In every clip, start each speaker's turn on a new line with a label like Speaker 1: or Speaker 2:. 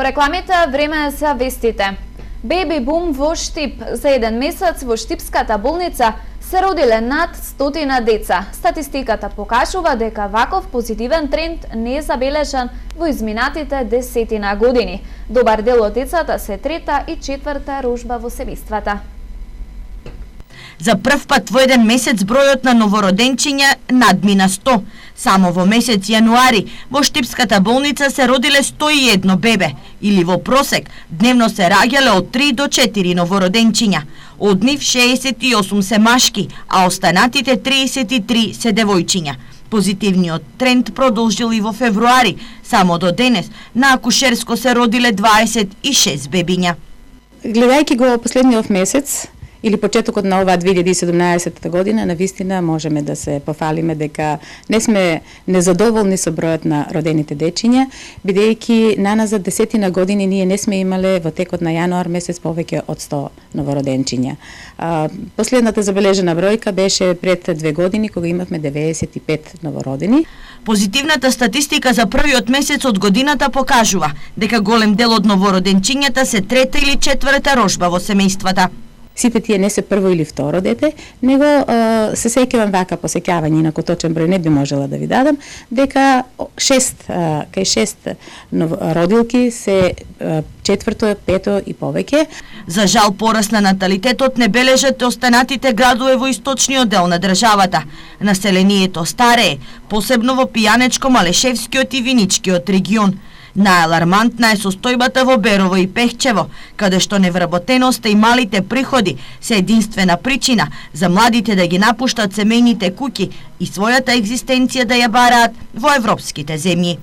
Speaker 1: рекламите време за вестите. Беби бум во Штип. За еден месец во Штипската болница се родиле над 100 деца. Статистиката покажува дека ваков позитивен тренд не е забележан во изминатите 10 години. Добар дел од децата се трета и четврта рожба во семејствата.
Speaker 2: За прв пат во еден месец бројот на новороденчиња надмина 100. Само во месец јануари во Штипската болница се родиле 101 бебе, или во просек дневно се раѓале од 3 до 4 новороденчиња. Од нив 68 се машки, а останатите 33 се девојчиња. Позитивниот тренд продолжил и во февруари. Само до денес на акушерско се родиле 26 бебиња.
Speaker 3: Гледајќи го последниот месец, или почетокот на оваа 2017 година, навистина можеме да се пофалиме дека не сме незадоволни со бројот на родените дечиња, бидејќи наназад 10 години ние не сме имале во текот на јануар месец повеќе од 100 новороденчиња. Последната забележена бројка беше пред 2 години, кога имавме 95 новородени.
Speaker 2: Позитивната статистика за првиот месец од годината покажува дека голем дел од новороденчињата се трета или четврта рожба во семејствата.
Speaker 3: Сите тие не се прво или второ дете, него се сеќавам вака посеќавање, инаку точен број не би можела да ви дадам, дека кај 6 родилки се четврто, пето и повеќе.
Speaker 2: За жал пораст на наталитетот не бележат останатите градове во источниот дел на државата. Населението старее, посебно во Пијанечко-Малешевскиот и Виничкиот регион. Најалармантна е состојбата во Берово и Пехчево, каде што невработеноста и малите приходи се единствена причина за младите да ги напуштат семејните куќи и својата екзистенција да ја бараат во европските земји.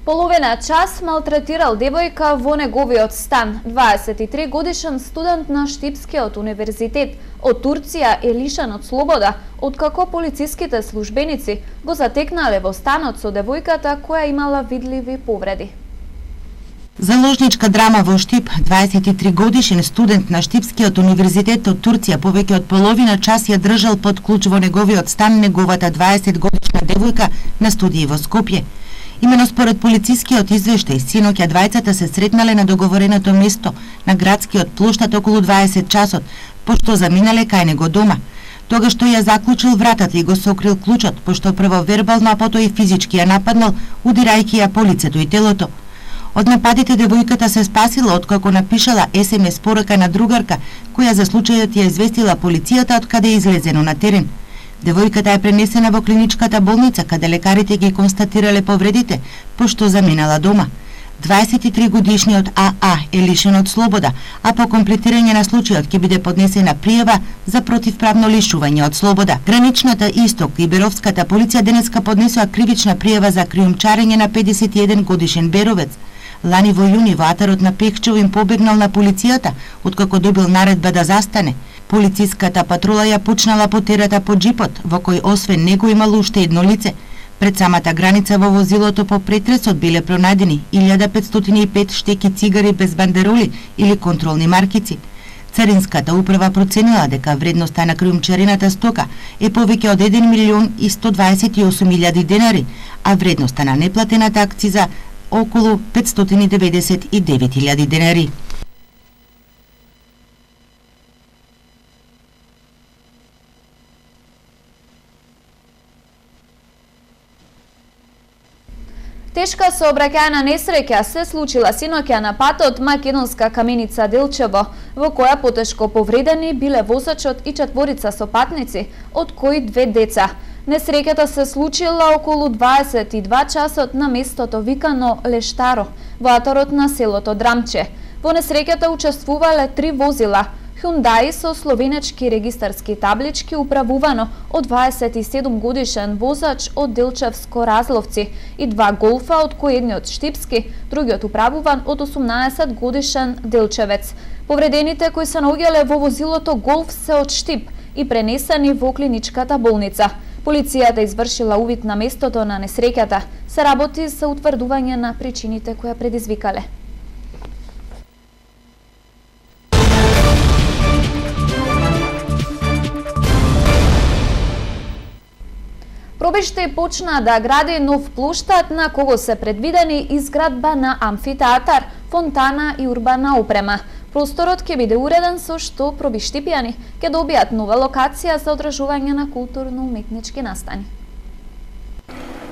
Speaker 1: Половина час малтретирал девојка во неговиот стан. 23 годишен студент на Штипскиот универзитет од Турција е лишен од слобода, откако полициските службеници го затекнале во станот со девојката која имала видливи повреди.
Speaker 4: Заложничка драма во Штип. 23 годишен студент на Штипскиот универзитет од Турција повеќе од половина час ја држал под клуч во неговиот стан неговата 20 годишна девојка на студии во Скопје. Имено според полицискиот извештај, синоќа двајцата се сретнале на договореното место на градскиот плоштад околу 20 часот, пошто заминале кај него дома. Тогаш тој ја заклучил вратата и го сокрил клучот, пошто прво вербално, а потоа и физички ја нападнал, удирајќи ја по лицето и телото. Од нападите девојката се спасила откако напишала SMS порака на другарка, која за случајот ја известила полицијата од каде е излезено на терен. Девојката е пренесена во клиничката болница, каде лекарите ги констатирале повредите, пошто заминала дома. 23 годишниот АА е лишен од слобода, а по комплетирање на случајот ќе биде поднесена пријава за противправно лишување од слобода. Граничната Исток и Беровската полиција денеска поднесоа кривична пријава за криумчарење на 51 годишен беровец. Лани во јуни во атарот на Пехчево им побегнал на полицијата, откако добил наредба да застане. Полициската патрула ја почнала потерата по джипот, во кој освен него имало уште едно лице. Пред самата граница во возилото по претресот биле пронајдени 1505 штеки цигари без бандероли или контролни маркици. Царинската управа проценила дека вредноста на криумчарената стока е повеќе од 1.128.000 денари, а вредноста на неплатената акциза околу 599.000 денари.
Speaker 1: Тешка сообраќајна несреќа се случила синоќа на патот Македонска Каменица Делчево, во која потешко повредени биле возачот и четворица сопатници, од кои 2 деца. Несреќата се случила околу 22 часот на местото викано Лештаро, во атарот на селото Драмче. Во несреќата учествувале 3 возила, Hyundai со словенечки регистарски таблички управувано од 27 годишен возач од Делчевско Разловци и 2 Голфа, од кои едниот штипски, другиот управуван од 18 годишен Делчевец. Повредените кои се наоѓале во возилото Голф се од Штип и пренесени во клиничката болница. Полицијата извршила увид на местото на несреќата. Се работи за утврдување на причините кои ја предизвикале. Пробишти почна да гради нов плоштад на кого се предвидени изградба на амфитеатар, фонтана и урбана опрема. Просторот ќе биде уреден со што пробиштипјани ќе добијат нова локација за одржување на културно-уметнички настани.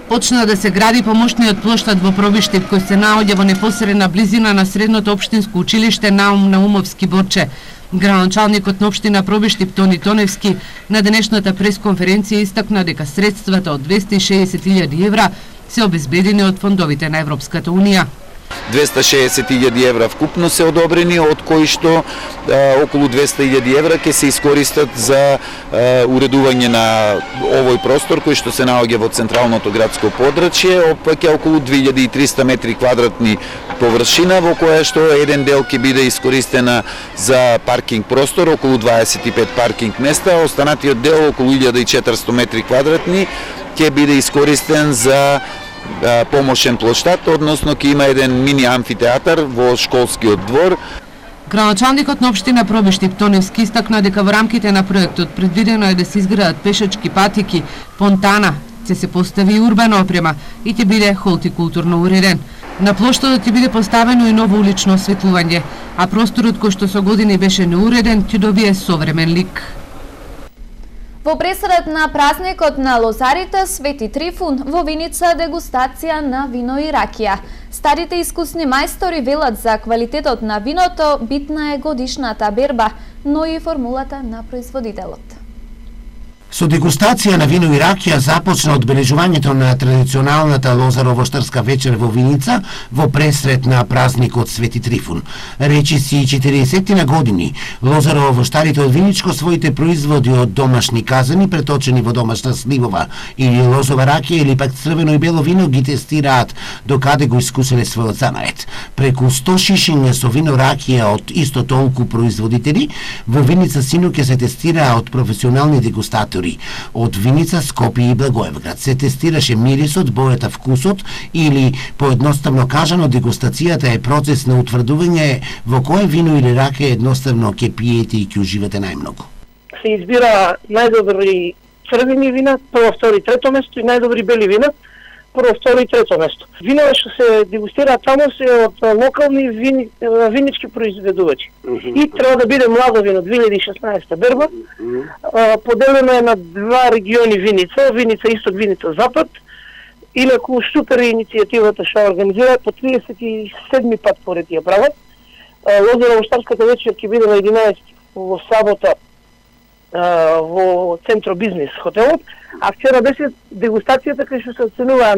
Speaker 5: Почна да се гради помошниот плоштад во Пробиштип кој се наоѓа во непосредна близина на средното општинско училиште Наум Наумовски Борче. Градоначалникот на општина Пробиштип Тони Тоневски на денешната пресконференција истакна дека средствата од 260.000 евра се обезбедени од фондовите на Европската Унија.
Speaker 6: 260.000 евра вкупно се одобрени, од кои што околу 200.000 евра ќе се искористат за уредување на овој простор кој што се наоѓа во централното градско подрачје, опаќа околу 2300 метри квадратни површина, во која што еден дел ќе биде искористена за паркинг простор, околу 25 паркинг места, останатиот дел околу 1400 метри квадратни ќе биде искористен за помошен плоштад, односно ќе има еден мини амфитеатар во школскиот двор.
Speaker 5: Градоначалникот на општина Пробиштип Тоневски истакна дека во рамките на проектот предвидено е да се изградат пешачки патики, фонтана, ќе се постави урбана опрема и ќе биде холтикултурно уреден. На плоштадот ќе биде поставено и ново улично осветлување, а просторот кој што со години беше неуреден ќе добие современ лик.
Speaker 1: Во пресред на празникот на лозарите Свети Трифун во Виница дегустација на вино и ракија. Старите искусни мајстори велат за квалитетот на виното, битна е годишната берба, но и формулата на производителот.
Speaker 7: Со дегустација на вино и ракија започна одбележувањето на традиционалната лозарово-штарска вечер во Виница во пресред на празникот Свети Трифун. Речиси 40 на години, лозарово-штарите од Виничко своите производи од домашни казани преточени во домашна сливова или лозова ракија или пак црвено и бело вино ги тестираат докаде го искуселе својот занает. Преку 100 шишиња со вино ракија од исто толку производители во Виница синоќа се тестираа од професионални дегустатори од Виница, Скопје и Благоевград. Се тестираше мирисот, бојата, вкусот или, поедноставно кажано, дегустацијата е процес на утврдување во кое вино или ракија едноставно ќе пиете и ќе уживате најмногу.
Speaker 8: Се избира најдобри црвени вина, прво, второ и трето место, и најдобри бели вина, прво, второ и трето место. Вина што се дегустира таму се од локални винички произведувачи. И треба да биде младо вино, 2016 берба. Поделено е на два региони Виница, Виница Исток, Виница Запад. Инаку супер иницијативата што организира по 37 пат поред ја прават. Лозарово-штарската вечер ќе биде на 11 во сабота во Центро Бизнес хотелот, а вчера беше дегустацијата кај што се оценуваа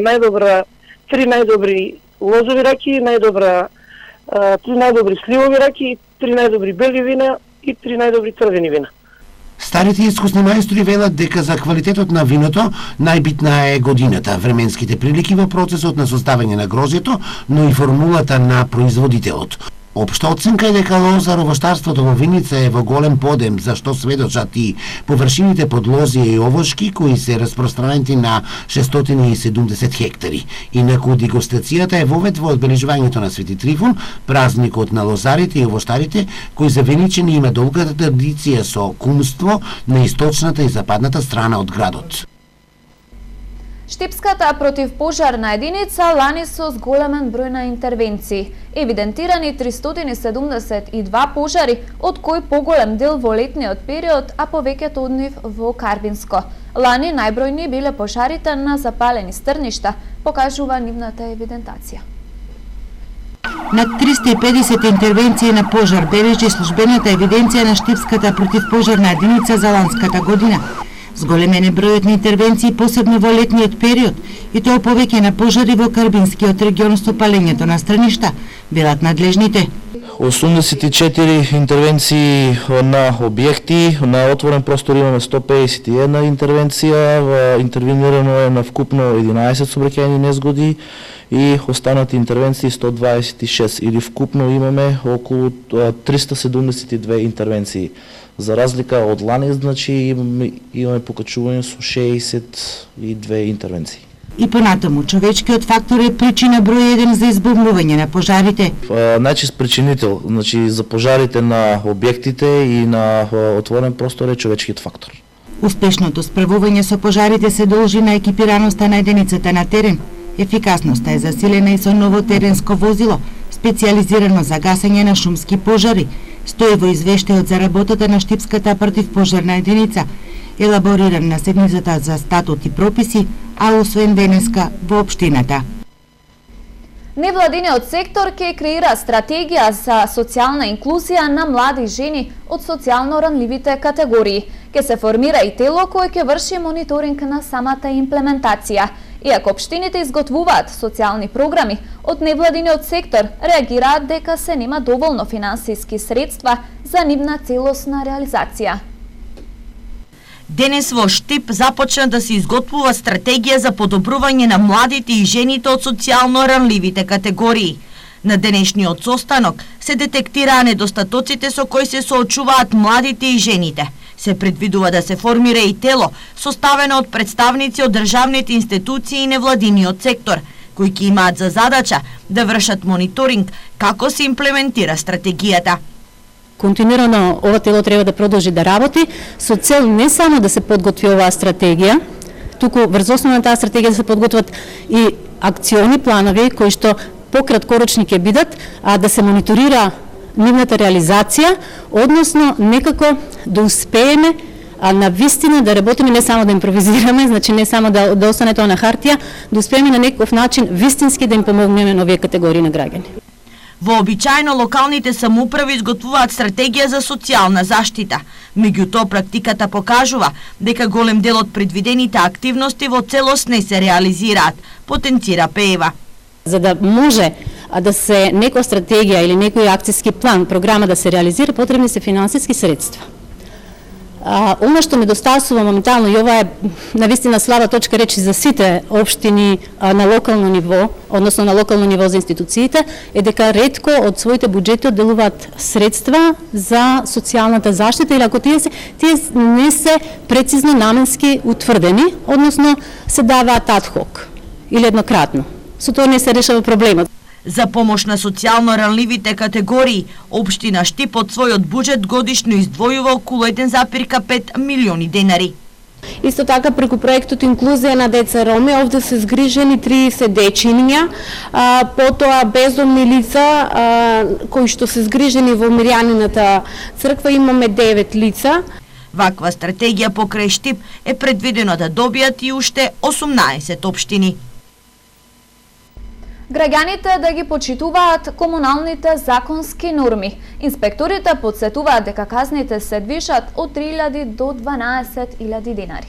Speaker 8: три најдобри лозови раки, три најдобри сливови раки, три најдобри бели вина и три најдобри црвени вина.
Speaker 7: Старите искусни мајстори велат дека за квалитетот на виното најбитна е годината, временските прилики во процесот на составање на грозјето, но и формулата на производителот. Општа оценка е дека лозарово-штарството во Виница е во голем подем, за што сведочат и површините под лозија и овошки кои се распространети на 670 хектари. Инаку дегустацијата е вовед во одбележувањето на Свети Трифун, празникот на лозарите и овоштарите, кој за виничани има долга традиција со кумство на источната и западната страна од градот.
Speaker 1: Штипската противпожарна единица лани со зголемен број на интервенции. Евидентирани 372 пожари, од кои поголем дел во летниот период, а повеќето од нив во Карбинско. Лани најбројни биле пожарите на запалени стрништа, покажува нивната евидентација.
Speaker 4: Над 350 интервенции на пожар бележи службената евиденција на Штипската противпожарна единица за ланската година. Зголемен е бројот на интервенции посебно во летниот период и тоа повеќе на пожари во Карбинскиот регион со палењето на страништа, велат надлежните.
Speaker 9: 84 интервенции на објекти, на отворен простор имаме 151 интервенција, интервенирано е на вкупно 11 сообраќајни незгоди и останати интервенции 126 или вкупно имаме околу 372 интервенции. За разлика од лани, значи имаме покачување со 62 интервенции.
Speaker 4: И понатаму, човечкиот фактор е причина број 1 за избавување на пожарите.
Speaker 9: Најчест причинител, значи за пожарите на објектите и на отворен простор е човечкиот фактор.
Speaker 4: Успешното справување со пожарите се должи на екипираноста на единицата на терен. Ефикасноста е засилена и со ново теренско возило, специјализирано за гасење на шумски пожари, стои во извештајот за работата на Штипската противпожарна единица, елабориран на седницата за статут и прописи, а усвоен денеска во општината.
Speaker 1: Невладиниот сектор ќе креира стратегија за социјална инклузија на млади жени од социјално ранливите категории. Ќе се формира и тело кое ќе врши мониторинг на самата имплементација. Иако општините изготвуваат социјални програми, од невладиниот сектор реагираат дека се нема доволно финансиски средства за нивна целосна реализација.
Speaker 2: Денес во Штип започна да се изготвува стратегија за подобрување на младите и жените од социјално ранливите категории. На денешниот состанок се детектираа недостатоците со кои се соочуваат младите и жените. Се предвидува да се формира и тело, составено од представници од државните институции и невладиниот сектор, кои ќе имаат за задача да вршат мониторинг како се имплементира стратегијата.
Speaker 3: Континуирано ова тело треба да продолжи да работи со цел не само да се подготви оваа стратегија, туку врз основа на таа стратегија да се подготват и акциони планови кои што пократкорочни ќе бидат, а да се мониторира нивната реализација, односно некако да успееме на вистина да работиме, не само да импровизираме, значи не само да остане тоа на хартија, да успееме на некој начин вистински да им помогнеме на овие категории на граѓани.
Speaker 2: Вообичаено локалните самоуправи изготвуваат стратегија за социјална заштита. Меѓутоа практиката покажува дека голем дел од предвидените активности во целост не се реализираат, потенцира Пеева.
Speaker 3: За да може да се некоја стратегија или некој акцијски план, програма да се реализира, потребни се финансиски средства. Оно што недостасува моментално, и ова е навистина слаба точка речи за сите општини на локално ниво, односно на локално ниво за институциите, е дека ретко од своите буџети одделуваат средства за социјалната заштита, или ако тие не се прецизно наменски утврдени, односно се даваат ад хок или еднократно. Со тоа не се решава проблемот.
Speaker 2: За помош на социјално ранливите категории, општина Штип од својот буџет годишно издвојува околу 1,5 милиони денари.
Speaker 10: Исто така преку проектот Инклузија на деца роми, овде се згрижени 30 дечиња, потоа бездомни лица кои што се згрижени во Мирјанината црква имаме 9 лица.
Speaker 2: Ваква стратегија покрај Штип е предвидено да добијат и уште 18 општини.
Speaker 1: Граѓаните да ги почитуваат комуналните законски норми. Инспекторите подсетуваат дека казните се движат од 3.000 до 12.000 денари.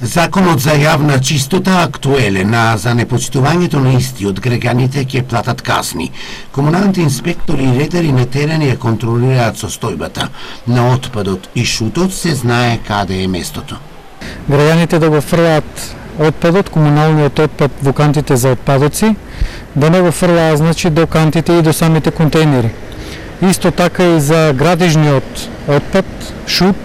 Speaker 7: Законот за јавна чистота актуелен, а за непочитувањето на истиот граѓаните ќе платат казни. Комуналните инспектори и редари на терен ја контролираат состојбата на отпадот и шутот, се знае каде е местото.
Speaker 11: Граѓаните да го фрлаат отпадот, комуналниот отпад во кантите за отпадоци, да не го фрлаа значи до кантите и до самите контейнери. Исто така и за градежниот отпад, шут,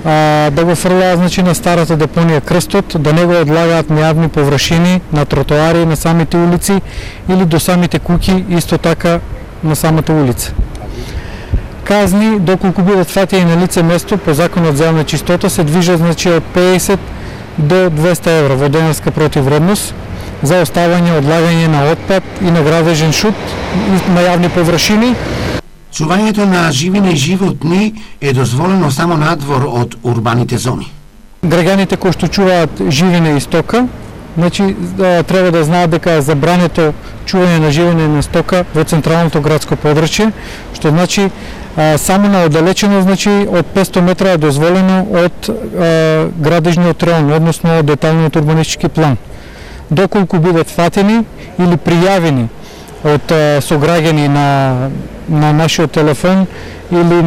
Speaker 11: да го фрлаа значи на старата депонија Крстот, да не го одлагаат на јавни површини, на тротоари, на самите улици или до самите куќи, исто така на самата улица. Казни доколку бидат фатени на лице место по законот за јавна чистота се движат значи од 50 до 200 евра во денарска противвредност за оставање, одлагање на отпад и на градежен шут на јавни површини.
Speaker 7: Чувањето на живина и животни е дозволено само надвор од урбаните зони.
Speaker 11: Граѓаните кои што чуваат живина и стока, значи треба да знаат дека е забрането чување на живина и на стока во централното градско подрачје, што значи само на оддалечено, значи од 500 метра е дозволено од градежниот реон, односно од деталниот урбанистички план. Доколку бидат фатени или пријавени од сограѓани на нашиот телефон или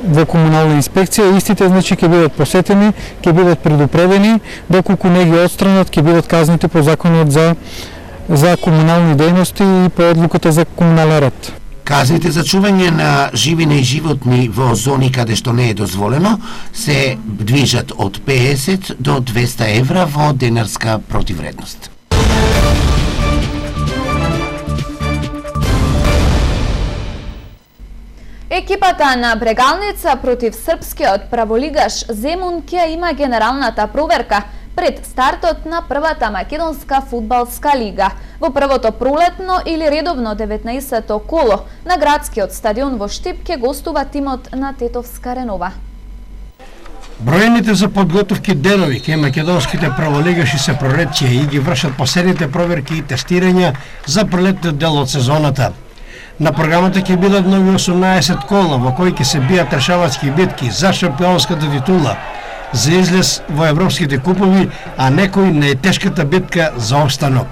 Speaker 11: во комунална инспекција, истите значи ќе бидат посетени, ќе бидат предупредени, доколку не ги отстранат, ќе бидат казнити по законот за комунални дејности и по одлуката за комунален ред.
Speaker 7: Казните за чување на живина и животни во зони каде што не е дозволено се движат од 50 до 200 евра во денарска противвредност.
Speaker 1: Екипата на Брегалница против српскиот праволигаш Земун ќе има генералната проверка пред стартот на првата македонска фудбалска лига. Во првото пролетно или редовно 19-то коло на градскиот стадион во Штип ќе гостува тимот на Тетовска Ренова.
Speaker 12: Броените за подготовки денови кај македонските праволигаши се проречија и ги вршат последните проверки и тестирања за пролетниот дел од сезоната. На програмата ќе бидат нови 18 кола во кои ќе се бијат решавачки битки за шампионската титула, за излез во европските купови, а некој најтешката битка за обстанок.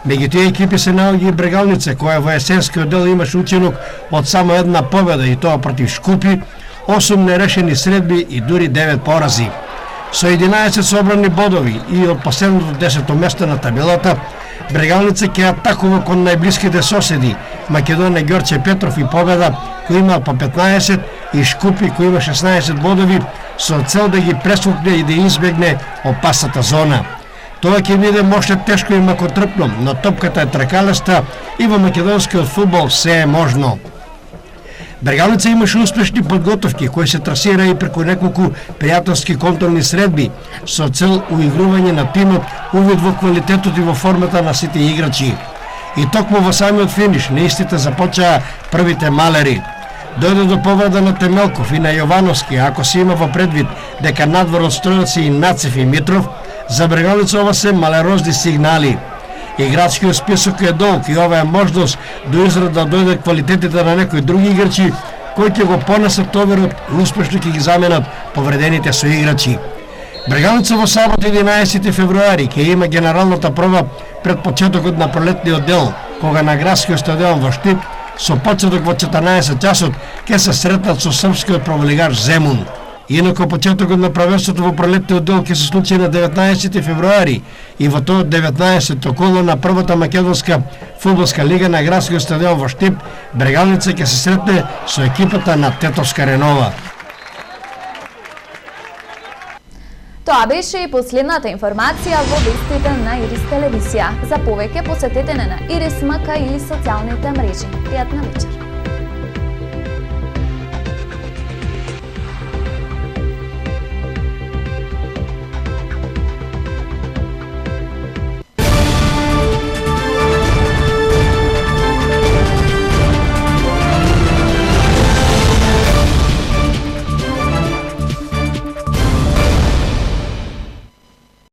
Speaker 12: Меѓу тие екипи се наоѓа и Брегалница, која во есенскиот дел имаше учинок од само една победа и тоа против Шкупи, 8 нерешени средби и дури 9 порази. Со 11 собрани бодови и од последното 10-то место на табелата, Брегалница ќе атакува кон најблиските соседи Македонија Ѓорче Петров и Победа, кој има по 15, и Шкупи, кој има 16 бодови, со цел да ги пресукне и да избегне опасната зона. Тоа ќе биде може тешко и макотрпно, но топката е тркалеста и во македонскиот фудбал се е можно. Брегалница имаше успешни подготовки кои се трасира и преку неколку пријателски контролни средби со цел уигрување на тимот увид во квалитетот и во формата на сите играчи. И токму во самиот финиш на истите започаа првите малери. Дојде до победа на Темелков и на Јовановски, ако се има во предвид дека надвор од Стројаци и Нацев и Митров, за Брегалница ова се малерозни сигнали. Играчкиот список е долг и ова е можност до израд да дојде квалитетите на некои други играчи кои ќе го понесат товарот и успешно ќе ги заменат повредените соиграчи. Брегалница во сабот 11 февруари ќе има генералната проба пред почетокот на пролетниот дел, кога на градскиот стадион во Штип со почеток во 14 часот ќе се сретнат со српскиот праволигаш Земун. Инако почетокот на првенството во пролетниот дел ќе се случи на 19 февруари и во тоа 19-то коло на првата македонска фудбалска лига на градскиот стадион во Штип, Брегалница ќе се сретне со екипата на Тетовска Ренова.
Speaker 1: Тоа беше и последната информација во вестите на Ирис телевизија. За повеќе посетете на Ирис МК или социјалните мрежи. Пријатна вечер.